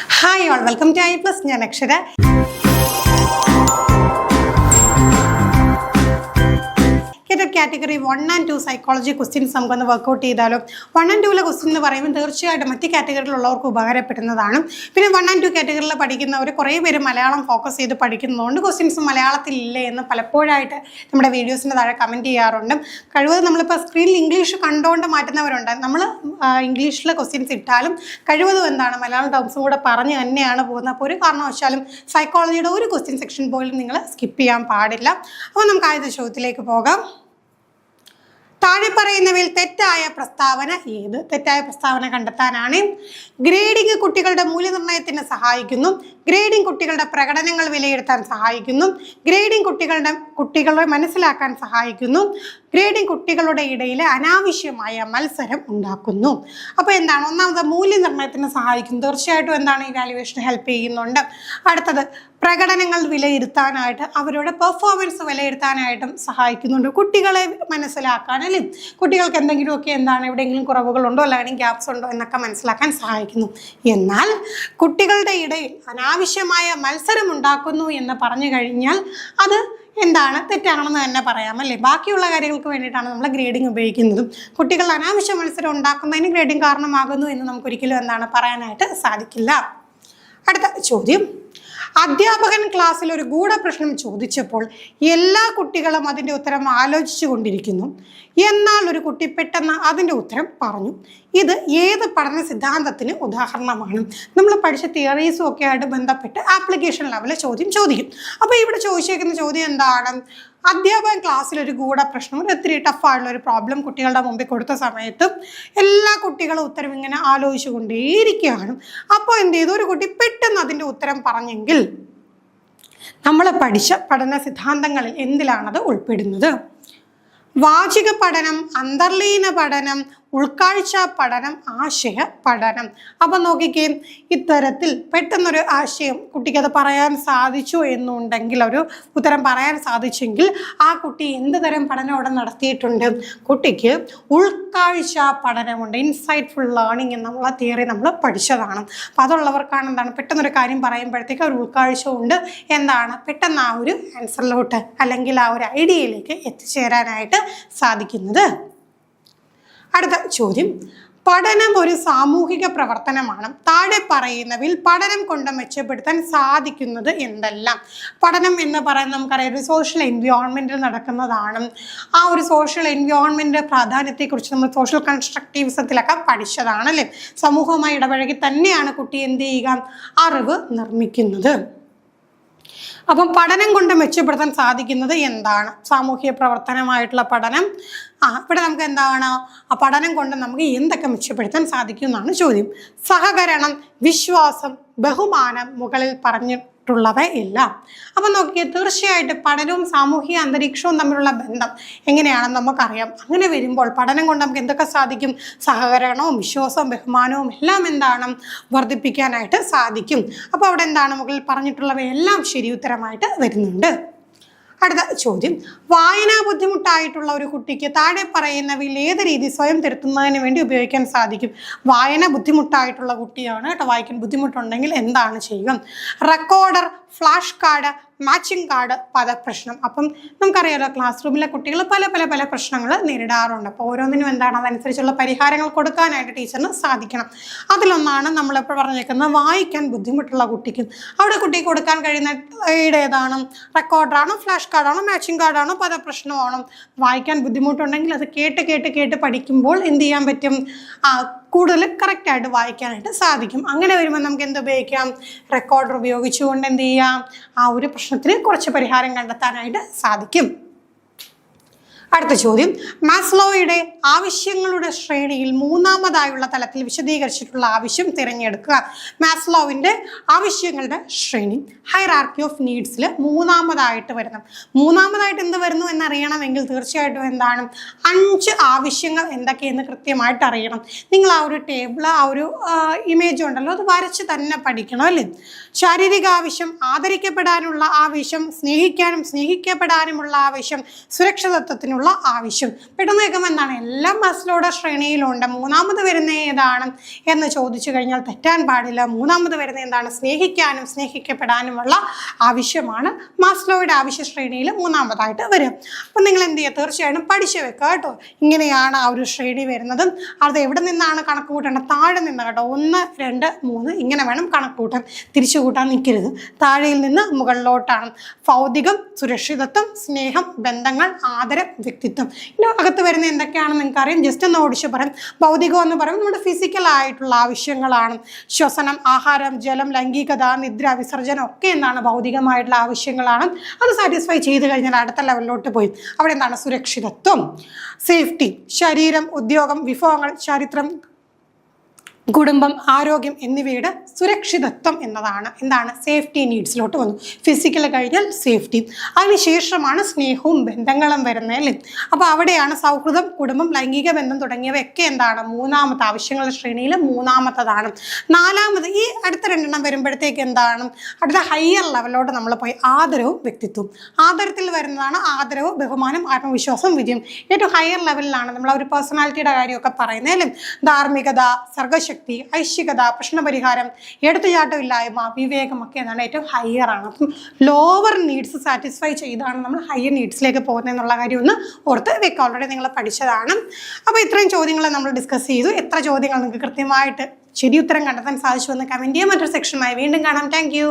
Hi all, welcome to I+. ഞാൻ അക്ഷര. Category 1 and 2 psychology questions നമുക്കൊന്ന് വർക്ക്ഔട്ട് ചെയ്താലോ. 1 and 2 ക്വസ്റ്റ്യൻ എന്ന് പറയുമ്പോൾ തീർച്ചയായിട്ടും മറ്റ് കാറ്റഗറിയിലുള്ളവർക്ക് ഉപകാരപ്പെടുന്നതാണ്. പിന്നെ 1 and 2 കാറ്റഗറിയിൽ പഠിക്കുന്നവർ കുറേ പേര് മലയാളം ഫോക്കസ് ചെയ്ത് പഠിക്കുന്നതുകൊണ്ട് ക്വസ്റ്റ്യൻസ് മലയാളത്തിൽ ഇല്ലേ എന്ന് പലപ്പോഴായിട്ട് നമ്മുടെ വീഡിയോസിൻ്റെ താഴെ കമൻറ്റ് ചെയ്യാറുണ്ട്. കഴിവതും നമ്മളിപ്പോൾ സ്ക്രീനിൽ ഇംഗ്ലീഷ് കണ്ടുകൊണ്ട് മാറ്റുന്നവരുണ്ട്. നമ്മൾ ഇംഗ്ലീഷിലെ ക്വസ്റ്റ്യൻസ് ഇട്ടാലും കഴിവതും മലയാളം ടേംസും കൂടെ പറഞ്ഞ് തന്നെയാണ് പോകുന്നത്. അപ്പോൾ ഒരു കാരണവശാലും സൈക്കോളജിയുടെ ഒരു ക്വസ്റ്റ്യൻ സെക്ഷൻ പോലും നിങ്ങൾ സ്കിപ്പ് ചെയ്യാൻ പാടില്ല. അപ്പോൾ നമുക്ക് ആദ്യത്തെ ചോദ്യത്തിലേക്ക് പോകാം. താഴെ പറയുന്നവയിൽ തെറ്റായ പ്രസ്താവന ഏത്? തെറ്റായ പ്രസ്താവന കണ്ടെത്താനാണ്. ഗ്രേഡിംഗ് കുട്ടികളുടെ മൂല്യനിർണ്ണയത്തിന് സഹായിക്കുന്നു. ഗ്രേഡിംഗ് കുട്ടികളുടെ പ്രകടനങ്ങൾ വിലയിരുത്താൻ സഹായിക്കുന്നു. ഗ്രേഡിംഗ് കുട്ടികളെ മനസ്സിലാക്കാൻ സഹായിക്കുന്നു. ഗ്രേഡിംഗ് കുട്ടികളുടെ ഇടയിൽ അനാവശ്യമായ മത്സരം ഉണ്ടാക്കുന്നു. അപ്പോൾ ഒന്നാമത് മൂല്യനിർണ്ണയത്തിന് സഹായിക്കുന്നു. തീർച്ചയായിട്ടും ഇവാലുവേഷൻ ഹെൽപ്പ് ചെയ്യുന്നുണ്ട്. അടുത്തത് പ്രകടനങ്ങൾ വിലയിരുത്താനായിട്ട് അവരുടെ പെർഫോമൻസ് വിലയിരുത്താനായിട്ടും സഹായിക്കുന്നുണ്ട്. കുട്ടികളെ മനസ്സിലാക്കാൻ അല്ലേ, കുട്ടികൾക്ക് എന്തെങ്കിലുമൊക്കെ എവിടെയെങ്കിലും കുറവുകളുണ്ടോ അല്ലെങ്കിൽ ഗ്യാപ്സ് ഉണ്ടോ എന്നൊക്കെ മനസ്സിലാക്കാൻ സഹായിക്കുന്നു. എന്നാൽ കുട്ടികളുടെ ഇടയിൽ അനാവശ്യമായ മത്സരം ഉണ്ടാക്കുന്നു എന്ന് പറഞ്ഞു കഴിഞ്ഞാൽ അത് തെറ്റാണെന്ന് തന്നെ പറയാം അല്ലേ. ബാക്കിയുള്ള കാര്യങ്ങൾക്ക് വേണ്ടിയിട്ടാണ് നമ്മൾ ഗ്രേഡിംഗ് ഉപയോഗിക്കുന്നതും. കുട്ടികൾ അനാവശ്യ മത്സരം ഉണ്ടാക്കുന്നതിന് ഗ്രേഡിംഗ് കാരണമാകുന്നു എന്ന് നമുക്കൊരിക്കലും പറയാനായിട്ട് സാധിക്കില്ല. അടുത്ത ചോദ്യം. അധ്യാപകൻ ക്ലാസ്സിൽ ഒരു ഗൂഢപ്രശ്നം ചോദിച്ചപ്പോൾ എല്ലാ കുട്ടികളും അതിൻ്റെ ഉത്തരം ആലോചിച്ചു കൊണ്ടിരിക്കുന്നു. എന്നാൽ ഒരു കുട്ടി പെട്ടെന്ന് അതിൻ്റെ ഉത്തരം പറഞ്ഞു. ഇത് ഏത് പഠന സിദ്ധാന്തത്തിന് ഉദാഹരണമാണ്? നമ്മൾ പഠിച്ച തിയറീസും ഒക്കെ ആയിട്ട് ബന്ധപ്പെട്ട് ആപ്ലിക്കേഷൻ ലെവലിൽ ചോദ്യം ചോദിക്കും. അപ്പോൾ ഇവിടെ ചോദിച്ചേക്കുന്ന ചോദ്യം അധ്യാപകൻ ക്ലാസ്സിൽ ഒരു ഗൂഢപ്രശ്നം, ഒരു ഒത്തിരി ടഫായിട്ടുള്ള ഒരു പ്രോബ്ലം കുട്ടികളുടെ മുമ്പിൽ കൊടുത്ത സമയത്ത് എല്ലാ കുട്ടികളും ഉത്തരം ഇങ്ങനെ ആലോചിച്ചു കൊണ്ടേയിരിക്കുകയാണ്. അപ്പോൾ ഒരു കുട്ടി പെട്ടെന്ന് അതിൻ്റെ ഉത്തരം പറഞ്ഞെങ്കിൽ നമ്മൾ പഠിച്ച പഠന സിദ്ധാന്തങ്ങളിൽ എന്തിലാണത് ഉൾപ്പെടുന്നത്? വാചിക പഠനം, അന്തർലീന പഠനം, ഉൾക്കാഴ്ച പഠനം, ആശയ പഠനം. അപ്പം നോക്കിക്കേ, ഇത്തരത്തിൽ പെട്ടെന്നൊരു ആശയം കുട്ടിക്ക് അത് പറയാൻ സാധിച്ചു എന്നുണ്ടെങ്കിൽ, ഒരു ഉത്തരം പറയാൻ സാധിച്ചെങ്കിൽ ആ കുട്ടി എന്ത് തരം പഠനം അവിടെ നടത്തിയിട്ടുണ്ട്? കുട്ടിക്ക് ഉൾക്കാഴ്ച പഠനമുണ്ട്. ഇൻസൈറ്റ്ഫുൾ ലേണിംഗ് എന്നുള്ള തിയറി നമ്മൾ പഠിച്ചതാണ്. അപ്പോൾ അതുള്ളവർക്കാണ് പെട്ടെന്നൊരു കാര്യം പറയുമ്പോഴത്തേക്ക് ഒരു ഉൾക്കാഴ്ച ഉണ്ട്, പെട്ടെന്ന് ആ ഒരു ആൻസറിലോട്ട് അല്ലെങ്കിൽ ആ ഒരു ഐഡിയയിലേക്ക് എത്തിച്ചേരാനായിട്ട് സാധിക്കുന്നത്. അടുത്ത ചോദ്യം. പഠനം ഒരു സാമൂഹിക പ്രവർത്തനമാണ്. താഴെ പറയുന്നവയിൽ പഠനം കൊണ്ട് മെച്ചപ്പെടുത്താൻ സാധിക്കുന്നത് എന്തെല്ലാം? പഠനം എന്ന് പറയുന്നത് നമുക്കറിയാം ഒരു സോഷ്യൽ എൻവയോൺമെൻറ്റിൽ നടക്കുന്നതാണ്. ആ ഒരു സോഷ്യൽ എൻവയോൺമെൻറ്റ് പ്രാധാന്യത്തെക്കുറിച്ച് നമ്മൾ സോഷ്യൽ കൺസ്ട്രക്റ്റിവിസത്തിലൊക്കെ പഠിച്ചതാണ് അല്ലേ. സമൂഹവുമായി ഇടപഴകി തന്നെയാണ് കുട്ടി അറിവ് നിർമ്മിക്കുന്നത്. അപ്പം പഠനം കൊണ്ട് മെച്ചപ്പെടുത്താൻ സാധിക്കുന്നത് എന്താണ്? സാമൂഹിക പ്രവർത്തനമായിട്ടുള്ള പഠനം. ഇവിടെ നമുക്ക് ആ പഠനം കൊണ്ട് നമുക്ക് എന്തൊക്കെ മെച്ചപ്പെടുത്താൻ സാധിക്കും എന്നാണ് ചോദ്യം. സഹകരണം, വിശ്വാസം, ബഹുമാനം മുകളിൽ പറഞ്ഞിട്ടുള്ളവയെല്ലാം. അപ്പം നോക്കിയാൽ തീർച്ചയായിട്ടും പഠനവും സാമൂഹിക അന്തരീക്ഷവും തമ്മിലുള്ള ബന്ധം എങ്ങനെയാണെന്ന് നമുക്കറിയാം. അങ്ങനെ വരുമ്പോൾ പഠനം കൊണ്ട് നമുക്ക് എന്തൊക്കെ സാധിക്കും? സഹകരണവും വിശ്വാസവും ബഹുമാനവും എല്ലാം വർദ്ധിപ്പിക്കാനായിട്ട് സാധിക്കും. അപ്പോൾ അവിടെ മുകളിൽ പറഞ്ഞിട്ടുള്ളവയെല്ലാം ശരി ഉത്തരമായിട്ട് വരുന്നുണ്ട്. അടുത്ത ചോദ്യം. വായനാ ബുദ്ധിമുട്ടായിട്ടുള്ള ഒരു കുട്ടിക്ക് താഴെ പറയുന്നവയിൽ ഏത് രീതി സ്വയം തിരുത്തുന്നതിന് വേണ്ടി ഉപയോഗിക്കാൻ സാധിക്കും? വായന ബുദ്ധിമുട്ടായിട്ടുള്ള കുട്ടിയാണ് വായിക്കാൻ ബുദ്ധിമുട്ടുണ്ടെങ്കിൽ എന്താണ് ചെയ്യുക? Recorder, flash card, matching card, പദപ്രശ്നം. അപ്പം നമുക്കറിയാലോ ക്ലാസ് റൂമിലെ കുട്ടികൾ പല പല പല പ്രശ്നങ്ങൾ നേരിടാറുണ്ട്. അപ്പോൾ ഓരോന്നിനും അതനുസരിച്ചുള്ള പരിഹാരങ്ങൾ കൊടുക്കാനായിട്ട് ടീച്ചറിന് സാധിക്കണം. അതിലൊന്നാണ് നമ്മളിപ്പോൾ പറഞ്ഞേക്കുന്നത് വായിക്കാൻ ബുദ്ധിമുട്ടുള്ള കുട്ടിക്ക്. അവിടെ കുട്ടിക്ക് കൊടുക്കാൻ കഴിയുന്ന ഏതാണ്? റെക്കോർഡറാണോ, ഫ്ലാഷ് കാർഡാണോ, മാച്ചിങ് കാർഡാണോ, പദപ്രശ്നമാണോ? വായിക്കാൻ ബുദ്ധിമുട്ടുണ്ടെങ്കിൽ അത് കേട്ട് പഠിക്കുമ്പോൾ എന്ത് ചെയ്യാൻ പറ്റും? കൂടുതൽ കറക്റ്റായിട്ട് വായിക്കാനായിട്ട് സാധിക്കും. അങ്ങനെ വരുമ്പോൾ നമുക്ക് എന്ത് ഉപയോഗിക്കാം? റെക്കോർഡർ ഉപയോഗിച്ചുകൊണ്ട് എന്ത് ചെയ്യാം? ആ ഒരു പ്രശ്നത്തിന് കുറച്ച് പരിഹാരം കണ്ടെത്താനായിട്ട് സാധിക്കും. അടുത്ത ചോദ്യം. മാസ്ലോയുടെ ആവശ്യങ്ങളുടെ ശ്രേണിയിൽ മൂന്നാമതായുള്ള തലത്തിൽ വിശദീകരിച്ചിട്ടുള്ള ആവശ്യം തിരഞ്ഞെടുക്കുക. മാസ്ലോവിൻ്റെ ആവശ്യങ്ങളുടെ ശ്രേണി, ഹൈറാർക്കി ഓഫ് നീഡ്സിൽ മൂന്നാമതായിട്ട് എന്ത് വരുന്നു എന്നറിയണമെങ്കിൽ തീർച്ചയായിട്ടും 5 ആവശ്യങ്ങൾ എന്തൊക്കെയെന്ന് കൃത്യമായിട്ട് അറിയണം. നിങ്ങൾ ആ ഒരു ടേബിൾ, ആ ഒരു ഇമേജ് ഉണ്ടല്ലോ, അത് വരച്ച് തന്നെ പഠിക്കണം അല്ലേ. ശാരീരിക ആവശ്യം, ആദരിക്കപ്പെടാനുള്ള ആവശ്യം, സ്നേഹിക്കാനും സ്നേഹിക്കപ്പെടാനുമുള്ള ആവശ്യം, സുരക്ഷിതത്വത്തിനുള്ള കൊടുക്കാനുള്ള ആവശ്യം. പെട്ടെന്ന് കേൾക്കുമ്പോൾ എന്താണ്, എല്ലാം മാസ്ലോയുടെ ശ്രേണിയിലുണ്ട്, മൂന്നാമത് വരുന്ന ഏതാണ് എന്ന് ചോദിച്ചു കഴിഞ്ഞാൽ തെറ്റാൻ പാടില്ല. മൂന്നാമത് വരുന്ന എന്താണ്, സ്നേഹിക്കാനും സ്നേഹിക്കപ്പെടാനുമുള്ള ആവശ്യമാണ് മാസ്ലോയുടെ ആവശ്യ ശ്രേണിയിൽ മൂന്നാമതായിട്ട് വരും. അപ്പം നിങ്ങൾ എന്ത് ചെയ്യുക, തീർച്ചയായിട്ടും പഠിച്ചു വെക്കുക കേട്ടോ. ഇങ്ങനെയാണ് ആ ഒരു ശ്രേണി വരുന്നത്. അത് എവിടെ നിന്നാണ് കണക്ക് കൂട്ടേണ്ടത്, താഴെ നിന്ന് കേട്ടോ. 1, 2, 3 ഇങ്ങനെ വേണം കണക്ക് കൂട്ടാൻ, തിരിച്ചു കൂട്ടാൻ നിൽക്കരുത്. താഴെയിൽ നിന്ന് മുകളിലോട്ടാണ്. ഭൗതികം, സുരക്ഷിതത്വം, സ്നേഹം, ബന്ധങ്ങൾ, ആദരം, വ്യക്തിത്വം. ഇതിന് അകത്ത് വരുന്ന എന്തൊക്കെയാണെന്ന് നിങ്ങൾക്ക് അറിയാം. ജസ്റ്റ് ഒന്ന് ഓടിച്ച് പറയാം. ഭൗതികം എന്ന് പറയുമ്പോൾ നമ്മുടെ ഫിസിക്കൽ ആയിട്ടുള്ള ആവശ്യങ്ങളാണ്. ശ്വസനം, ആഹാരം, ജലം, ലൈംഗികത, നിദ്ര, വിസർജനം ഒക്കെ എന്താണ്, ഭൗതികമായിട്ടുള്ള ആവശ്യങ്ങളാണ്. അത് സാറ്റിസ്ഫൈ ചെയ്ത് കഴിഞ്ഞാൽ അടുത്ത ലെവലിലോട്ട് പോയി അവിടെ എന്താണ്, സുരക്ഷിതത്വം, സേഫ്റ്റി, ശരീരം, ഉദ്യോഗം, വിഭവങ്ങൾ, ചരിത്രം, കുടുംബം, ആരോഗ്യം എന്നിവയുടെ സുരക്ഷിതത്വം എന്നതാണ് എന്താണ്, സേഫ്റ്റി നീഡ്സിലോട്ട് വന്നു. ഫിസിക്കൽ കഴിഞ്ഞാൽ സേഫ്റ്റി. അതിനുശേഷമാണ് സ്നേഹവും ബന്ധങ്ങളും വരുന്നത് അല്ലേ. അപ്പോൾ അവിടെയാണ് സൗഹൃദം, കുടുംബം, ലൈംഗിക ബന്ധം തുടങ്ങിയവയൊക്കെ എന്താണ്, മൂന്നാമത്തെ ആവശ്യങ്ങളുടെ ശ്രേണിയിൽ മൂന്നാമത്തതാണ്. നാലാമത് ഈ അടുത്ത 2 വരുമ്പോഴത്തേക്ക് എന്താണ്, അടുത്ത ഹയർ ലെവലിലോട്ട് നമ്മൾ പോയി. ആദരവും വ്യക്തിത്വം. ആദരത്തിൽ വരുന്നതാണ് ആദരവ്, ബഹുമാനം, ആത്മവിശ്വാസം, വിജയം. ഏറ്റവും ഹയർ ലെവലിലാണ് നമ്മൾ ഒരു പേഴ്സണാലിറ്റിയുടെ കാര്യമൊക്കെ പറയുന്നത് അല്ലേ. ധാർമ്മികത, സർഗശക്തി, ഐശ്വര്യത, പ്രശ്നപരിഹാരം, എടുത്തുചാട്ടമില്ലായ്മ, വിവേകമൊക്കെ എന്താണ്, ഏറ്റവും ഹയർ ആണ്. അപ്പം ലോവർ നീഡ്സ് സാറ്റിസ്ഫൈ ചെയ്താണ് നമ്മൾ ഹയർ നീഡ്സിലേക്ക് പോകുന്നത് എന്നുള്ള കാര്യം ഒന്ന് ഓർത്ത് വെക്കുക. ഓൾറെഡി നിങ്ങൾ പഠിച്ചതാണ്. അപ്പോൾ ഇത്രയും ചോദ്യങ്ങൾ നമ്മൾ ഡിസ്കസ് ചെയ്തു. എത്ര ചോദ്യങ്ങൾ നിങ്ങൾക്ക് കൃത്യമായിട്ട് ശരി ഉത്തരം കണ്ടെത്താൻ സാധിച്ചു എന്ന് കമൻറ്റ് ചെയ്യാം. മറ്റൊരു സെക്ഷനുമായി വീണ്ടും കാണാം. Thank you.